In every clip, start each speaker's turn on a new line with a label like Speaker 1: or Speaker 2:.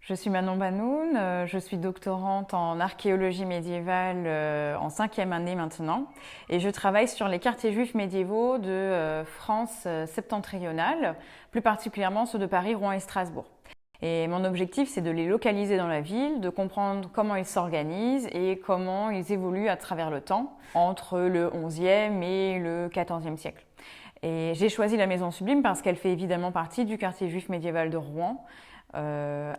Speaker 1: Je suis Manon Banoun, je suis doctorante en archéologie médiévale en 5e année maintenant et je travaille sur les quartiers juifs médiévaux de France septentrionale, plus particulièrement ceux de Paris, Rouen et Strasbourg. Et mon objectif, c'est de les localiser dans la ville, de comprendre comment ils s'organisent et comment ils évoluent à travers le temps, entre le 11e et le 14e siècle. Et j'ai choisi la Maison Sublime parce qu'elle fait évidemment partie du quartier juif médiéval de Rouen,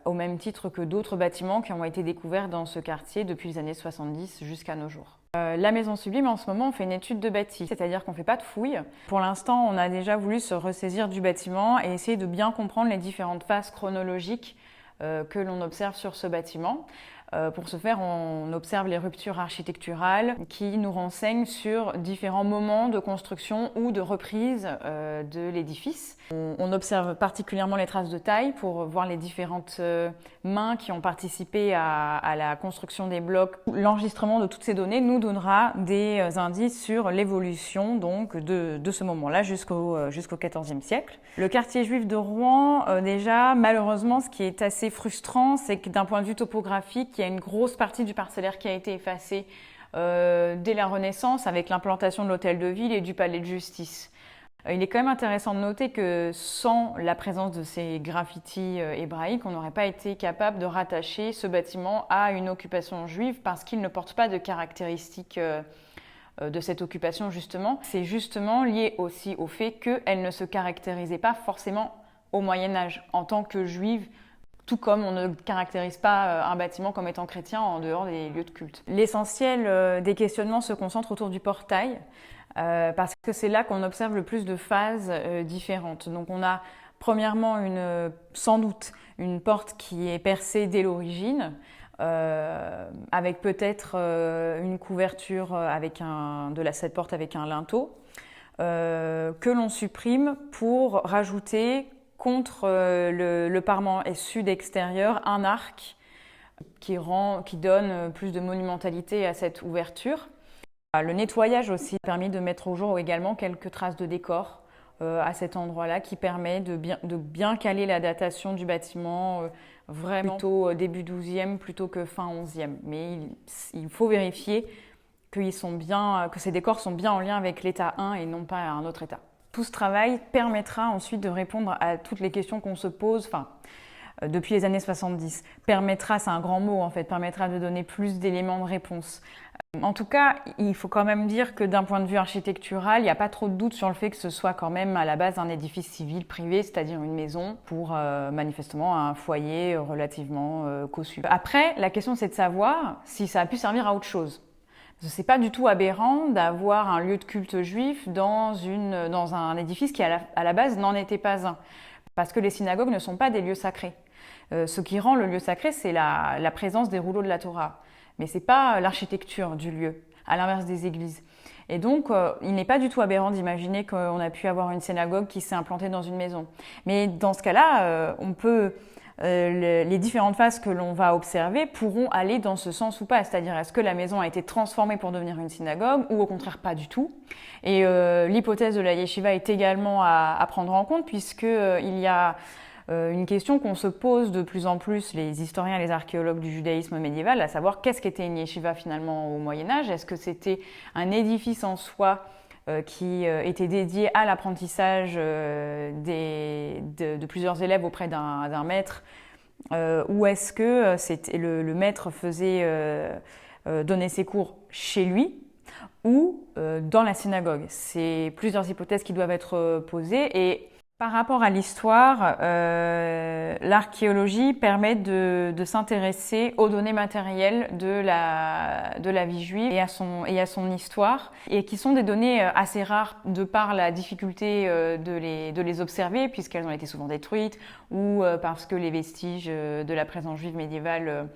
Speaker 1: au même titre que d'autres bâtiments qui ont été découverts dans ce quartier depuis les années 70 jusqu'à nos jours. La Maison Sublime, en ce moment, on fait une étude de bâti, c'est-à-dire qu'on ne fait pas de fouilles. Pour l'instant, on a déjà voulu se ressaisir du bâtiment et essayer de bien comprendre les différentes phases chronologiques que l'on observe sur ce bâtiment. Pour ce faire, on observe les ruptures architecturales qui nous renseignent sur différents moments de construction ou de reprise de l'édifice. On observe particulièrement les traces de taille pour voir les différentes mains qui ont participé à la construction des blocs. L'enregistrement de toutes ces données nous donnera des indices sur l'évolution donc de ce moment-là jusqu'au XIVe siècle. Le quartier juif de Rouen, déjà, malheureusement, ce qui est assez frustrant, c'est que d'un point de vue topographique, il y a une grosse partie du parcellaire qui a été effacée dès la Renaissance avec l'implantation de l'hôtel de ville et du palais de justice. Il est quand même intéressant de noter que sans la présence de ces graffitis hébraïques, on n'aurait pas été capable de rattacher ce bâtiment à une occupation juive parce qu'il ne porte pas de caractéristiques de cette occupation justement. C'est justement lié aussi au fait qu'elle ne se caractérisait pas forcément au Moyen-Âge en tant que juive, tout comme on ne caractérise pas un bâtiment comme étant chrétien en dehors des lieux de culte. L'essentiel des questionnements se concentre autour du portail, parce que c'est là qu'on observe le plus de phases différentes. Donc on a premièrement sans doute une porte qui est percée dès l'origine, avec peut-être une couverture de cette porte avec un linteau, que l'on supprime pour rajouter contre le parement sud extérieur un arc qui donne plus de monumentalité à cette ouverture. Le nettoyage aussi a permis de mettre au jour également quelques traces de décor à cet endroit-là qui permet de bien caler la datation du bâtiment vraiment plutôt début 12e plutôt que fin 11e. Mais il faut vérifier que ces décors sont bien en lien avec l'état 1 et non pas à un autre état. Tout ce travail permettra ensuite de répondre à toutes les questions qu'on se pose, depuis les années 70. Permettra, c'est un grand mot en fait, permettra de donner plus d'éléments de réponse. En tout cas, il faut quand même dire que d'un point de vue architectural, il n'y a pas trop de doute sur le fait que ce soit quand même à la base un édifice civil privé, c'est-à-dire une maison pour manifestement un foyer relativement cossu. Après, la question c'est de savoir si ça a pu servir à autre chose. Ce n'est pas du tout aberrant d'avoir un lieu de culte juif dans un édifice qui, à la base, n'en était pas un. Parce que les synagogues ne sont pas des lieux sacrés. Ce qui rend le lieu sacré, c'est la présence des rouleaux de la Torah. Mais ce n'est pas l'architecture du lieu, à l'inverse des églises. Et donc, il n'est pas du tout aberrant d'imaginer qu'on a pu avoir une synagogue qui s'est implantée dans une maison. Mais dans ce cas-là, les différentes phases que l'on va observer pourront aller dans ce sens ou pas. C'est-à-dire, est-ce que la maison a été transformée pour devenir une synagogue ou au contraire pas du tout. Et l'hypothèse de la yeshiva est également à prendre en compte puisqu'il y a une question qu'on se pose de plus en plus, les historiens et les archéologues du judaïsme médiéval, à savoir qu'est-ce qu'était une yeshiva finalement au Moyen-Âge. Est-ce que c'était un édifice en soi qui était dédié à l'apprentissage de plusieurs élèves auprès d'un maître, ou est-ce que le maître donnait ses cours chez lui ou dans la synagogue? C'est plusieurs hypothèses qui doivent être posées et par rapport à l'histoire, l'archéologie permet de s'intéresser aux données matérielles de la vie juive et à son histoire, et qui sont des données assez rares de par la difficulté de les observer, puisqu'elles ont été souvent détruites, ou parce que les vestiges de la présence juive médiévale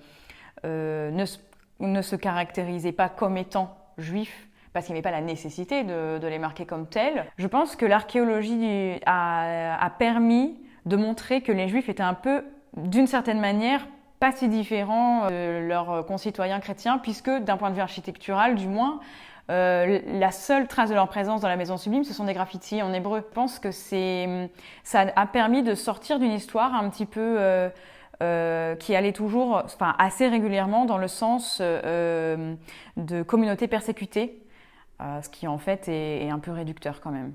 Speaker 1: ne se caractérisaient pas comme étant juifs, parce qu'il n'y avait pas la nécessité de les marquer comme tels. Je pense que l'archéologie a permis de montrer que les Juifs étaient un peu, d'une certaine manière, pas si différents de leurs concitoyens chrétiens, puisque d'un point de vue architectural, du moins, la seule trace de leur présence dans la Maison Sublime, ce sont des graffitis en hébreu. Je pense que ça a permis de sortir d'une histoire un petit peu qui allait toujours, enfin assez régulièrement dans le sens de communautés persécutées, ce qui en fait est un peu réducteur quand même.